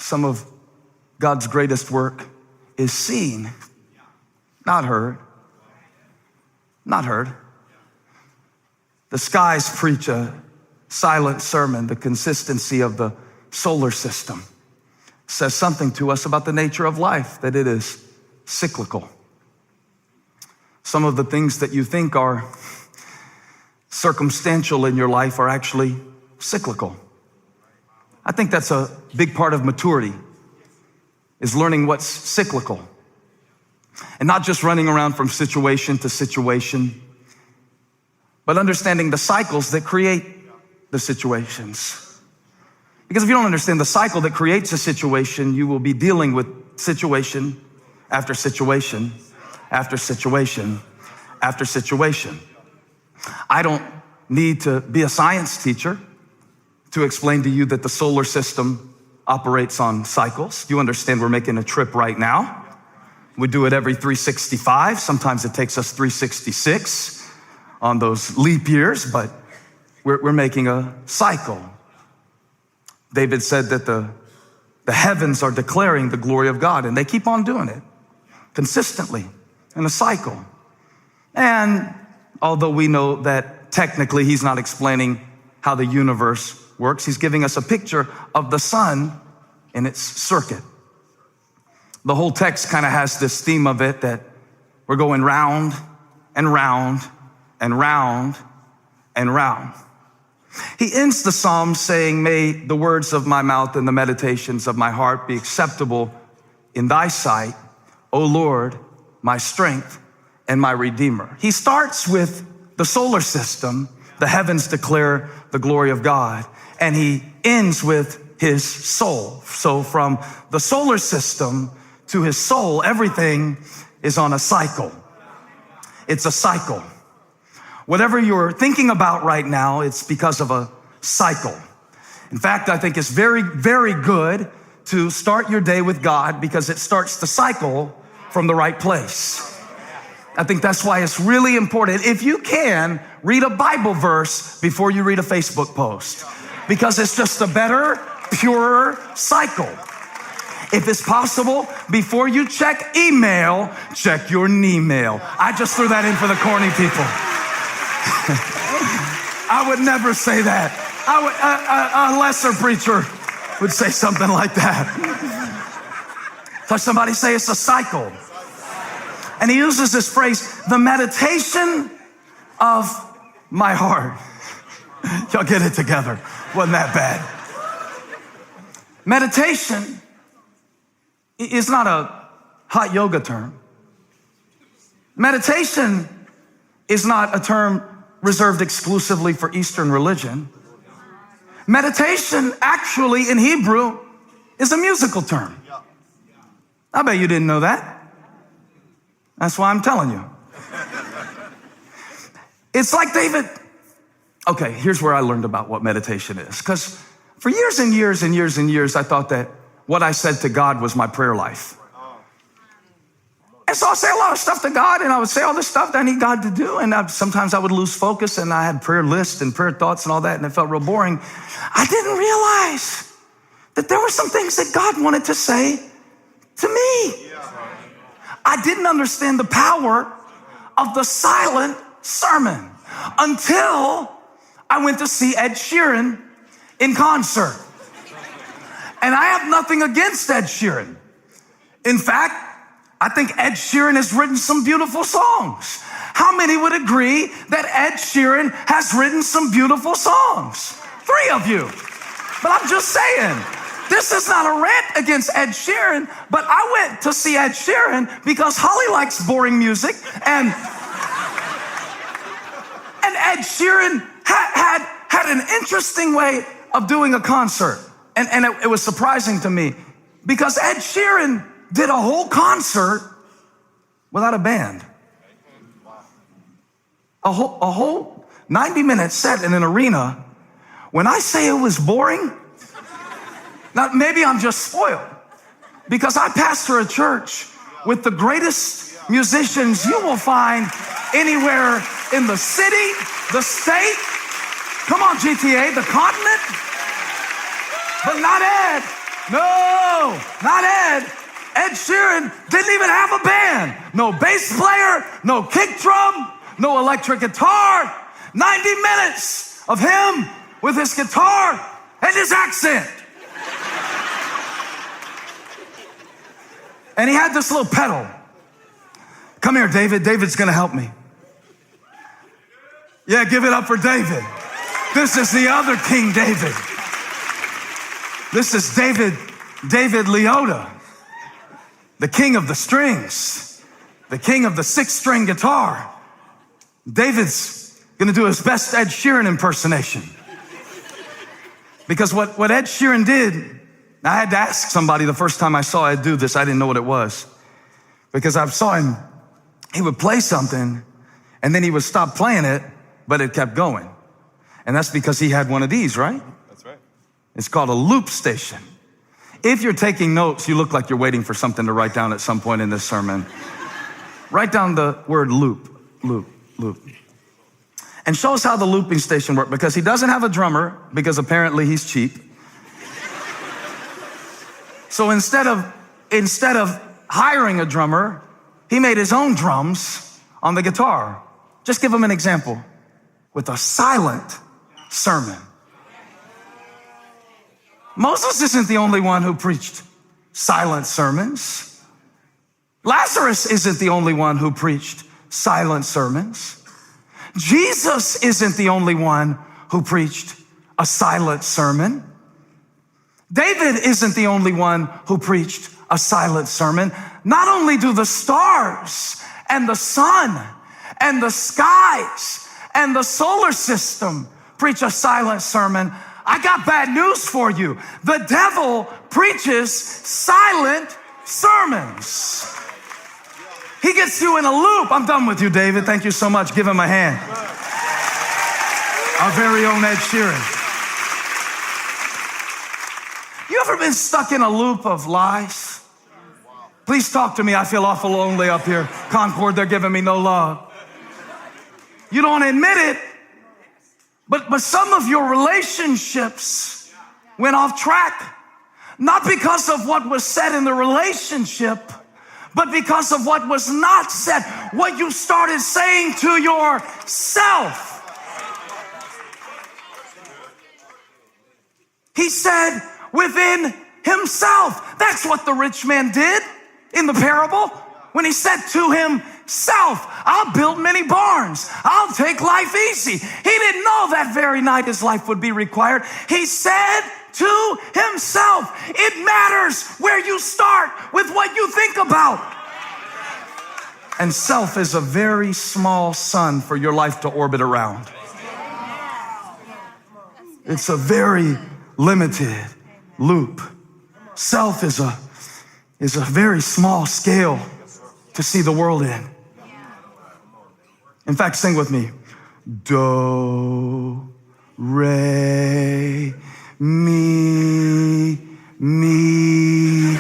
Some of God's greatest work is seen, not heard. Not heard. The skies preach a silent sermon. The consistency of the solar system says something to us about the nature of life, that it is cyclical. Some of the things that you think are circumstantial in your life are actually cyclical. I think that's a big part of maturity, is learning what's cyclical and not just running around from situation to situation, but understanding the cycles that create the situations. Because if you don't understand the cycle that creates a situation, you will be dealing with situation after situation after situation after situation. I don't need to be a science teacher to explain to you that the solar system operates on cycles. You understand we're making a trip right now. We do it every 365. Sometimes it takes us 366 on those leap years, but we're making a cycle. David said that the heavens are declaring the glory of God, and they keep on doing it consistently in a cycle. And although we know that technically he's not explaining how the universe works, he's giving us a picture of the sun in its circuit. The whole text kind of has this theme of it, that we're going round and round and round and round. He ends the psalm saying, may the words of my mouth and the meditations of my heart be acceptable in thy sight, O Lord, my strength and my redeemer. He starts with the solar system. The heavens declare the glory of God. And he ends with his soul. So from the solar system to his soul, everything is on a cycle. It's a cycle. Whatever you're thinking about right now, it's because of a cycle. In fact, I think it's very, very good to start your day with God, because it starts the cycle from the right place. I think that's why it's really important. If you can, read a Bible verse before you read a Facebook post, because it's just a better, purer cycle. If it's possible, before you check email, check your knee-mail. I just threw that in for the corny people. I would never say that. A lesser preacher would say something like that. Touch somebody, say it's a cycle. And he uses this phrase, the meditation of my heart. Y'all get it together. Wasn't that bad. Meditation is not a hot yoga term. Meditation is not a term reserved exclusively for Eastern religion. Meditation actually in Hebrew is a musical term. I bet you didn't know that. That's why I'm telling you. It's like David. Okay, here's where I learned about what meditation is. Because for years and years and years and years, I thought that what I said to God was my prayer life. And so I say a lot of stuff to God, and I would say all this stuff that I need God to do. And sometimes I would lose focus, and I had prayer lists and prayer thoughts and all that, and it felt real boring. I didn't realize that there were some things that God wanted to say to me. I didn't understand the power of the silent sermon until I went to see Ed Sheeran in concert. And I have nothing against Ed Sheeran. In fact, I think Ed Sheeran has written some beautiful songs. How many would agree that Ed Sheeran has written some beautiful songs? 3 of you. But I'm just saying, this is not a rant against Ed Sheeran, but I went to see Ed Sheeran because Holly likes boring music, and Ed Sheeran had an interesting way of doing a concert. And it was surprising to me because Ed Sheeran did a whole concert without a band. A whole 90-minute set in an arena. When I say it was boring, now maybe I'm just spoiled, because I pastor a church with the greatest musicians you will find anywhere in the city, the state, come on GTA, the continent, but not Ed. No. No, not Ed. Ed Sheeran didn't even have a band. No bass player, no kick drum, no electric guitar. 90 minutes of him with his guitar and his accent. And he had this little pedal. Come here, David. David's going to help me. Yeah, give it up for David. This is the other King David. This is David Leota, the king of the strings, the king of the 6-string guitar. David's going to do his best Ed Sheeran impersonation. Because what Ed Sheeran did, I had to ask somebody the first time I saw Ed do this. I didn't know what it was. Because I saw him, he would play something, and then he would stop playing it, but it kept going. And that's because he had one of these, right? That's right. It's called a loop station. If you're taking notes, you look like you're waiting for something to write down at some point in this sermon. Write down the word loop, loop, loop. And show us how the looping station works, because he doesn't have a drummer, because apparently he's cheap. So instead of hiring a drummer, he made his own drums on the guitar. Just give him an example with a silent sermon. Moses isn't the only one who preached silent sermons. Lazarus isn't the only one who preached silent sermons. Jesus isn't the only one who preached a silent sermon. David isn't the only one who preached a silent sermon. Not only do the stars and the sun and the skies and the solar system preach a silent sermon, I got bad news for you. The devil preaches silent sermons. He gets you in a loop. I'm done with you, David. Thank you so much. Give him a hand. Our very own Ed Sheeran. You ever been stuck in a loop of lies? Please talk to me. I feel awful lonely up here. Concord, they're giving me no love. You don't admit it, but some of your relationships went off track, not because of what was said in the relationship, but because of what was not said, what you started saying to yourself. He said within himself. That's what the rich man did in the parable when he said to himself, I'll build many barns. I'll take life easy. He didn't know that very night his life would be required. He said to himself, it matters where you start with what you think about. And self is a very small sun for your life to orbit around. It's a very limited loop. Self is a very small scale to see the world in. In fact, sing with me. Do, re, mi, me,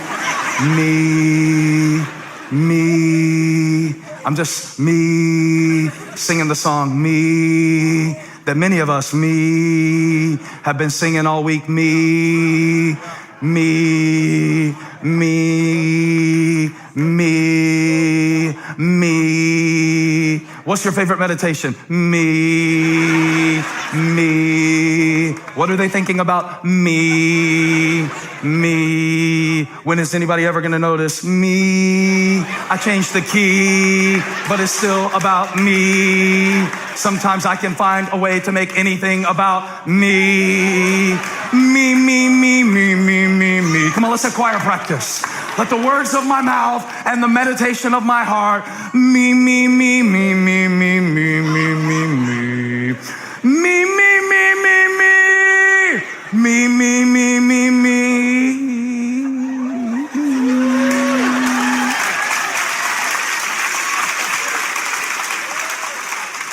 me, me. I'm just me singing the song me that many of us me have been singing all week. Me, me, me, me, me. What's your favorite meditation? Me, me. What are they thinking about? Me, me. When is anybody ever going to notice? Me. I changed the key, but it's still about me. Sometimes I can find a way to make anything about me. Me, me, me, me, me, me, me. Come on, let's have choir practice. Let the words of my mouth and the meditation of my heart. Me, me, me, me, me, me, me, me, me, me. Me, me, me, me, me. Me, me, me, me, me.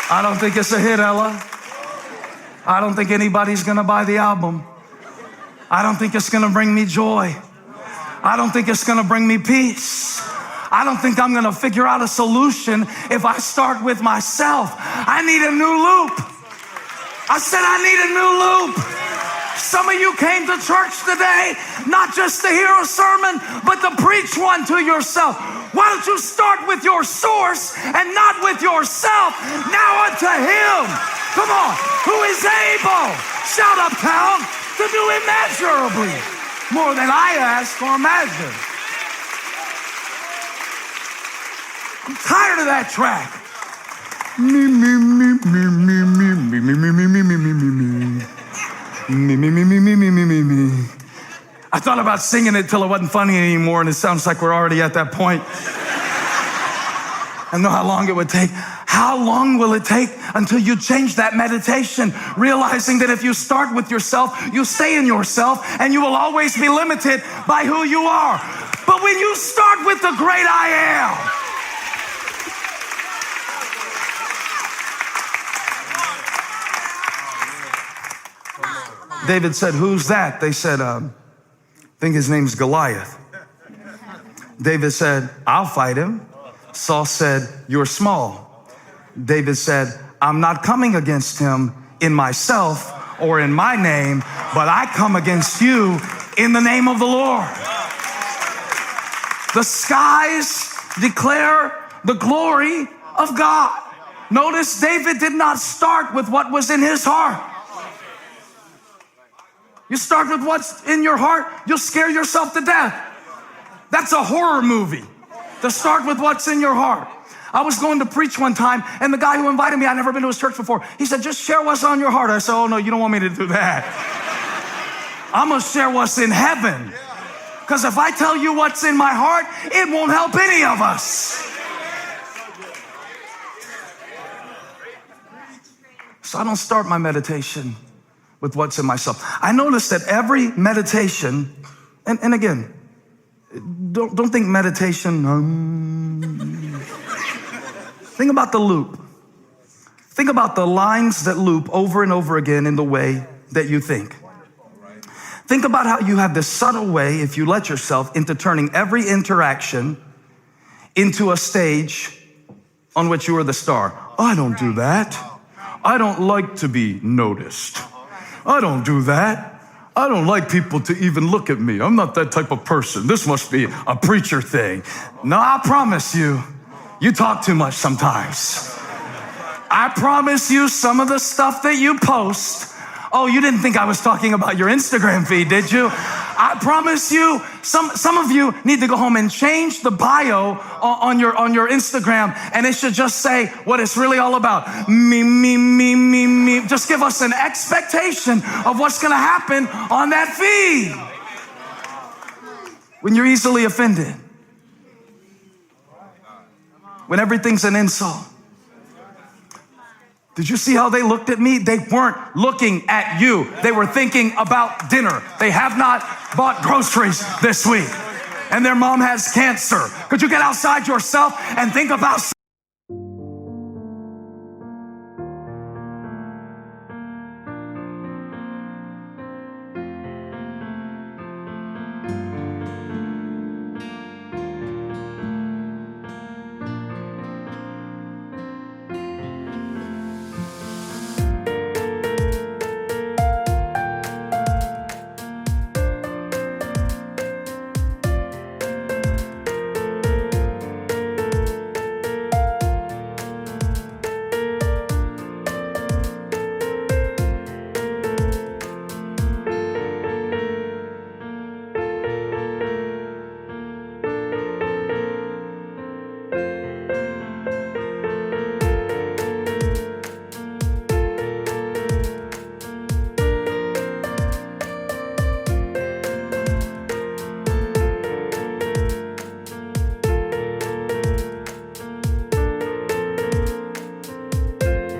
I don't think it's a hit, Ella. I don't think anybody's gonna buy the album. I don't think it's gonna bring me joy. I don't think it's gonna bring me peace. I don't think I'm gonna figure out a solution if I start with myself. I need a new loop. I said I need a new loop. Some of you came to church today, not just to hear a sermon, but to preach one to yourself. Why don't you start with your source and not with yourself? Now unto him, come on, who is able, shout uptown, to do immeasurably more than I ask or imagine. I'm tired of that track. Me, me, me, me, me, me, me, me, me, me, me, me, me, me, me. Me, me, me, me, me, me, me, me, me. I thought about singing it till it wasn't funny anymore, and it sounds like we're already at that point. I know how long it would take. How long will it take until you change that meditation, realizing that if you start with yourself, you stay in yourself, and you will always be limited by who you are. But when you start with the great I am, David said, who's that? They said, I think his name's Goliath. David said, I'll fight him. Saul said, you're small. David said, I'm not coming against him in myself or in my name, but I come against you in the name of the Lord. The skies declare the glory of God. Notice David did not start with what was in his heart. You start with what's in your heart, you'll scare yourself to death. That's a horror movie, to start with what's in your heart. I was going to preach one time, and the guy who invited me, I'd never been to his church before. He said, just share what's on your heart. I said, oh no, you don't want me to do that. I'm gonna share what's in heaven. Because if I tell you what's in my heart, it won't help any of us. So I don't start my meditation with what's in myself. I noticed that every meditation, and again, don't think meditation, think about the loop. Think about the lines that loop over and over again in the way that you think. Think about how you have this subtle way, if you let yourself, into turning every interaction into a stage on which you are the star. I don't do that. I don't like to be noticed. I don't do that. I don't like people to even look at me. I'm not that type of person. This must be a preacher thing. No, I promise you, you talk too much sometimes. I promise you, some of the stuff that you post, oh, you didn't think I was talking about your Instagram feed, did you? I promise you, some of you need to go home and change the bio on your Instagram, and it should just say what it's really all about. Me, me, me, me, me. Just give us an expectation of what's going to happen on that feed. When you're easily offended. When everything's an insult. Did you see how they looked at me? They weren't looking at you. They were thinking about dinner. They have not bought groceries this week. And their mom has cancer. Could you get outside yourself and think about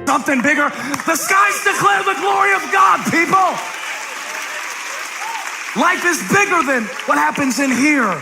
something bigger? The skies declare the glory of God, people. Life is bigger than what happens in here.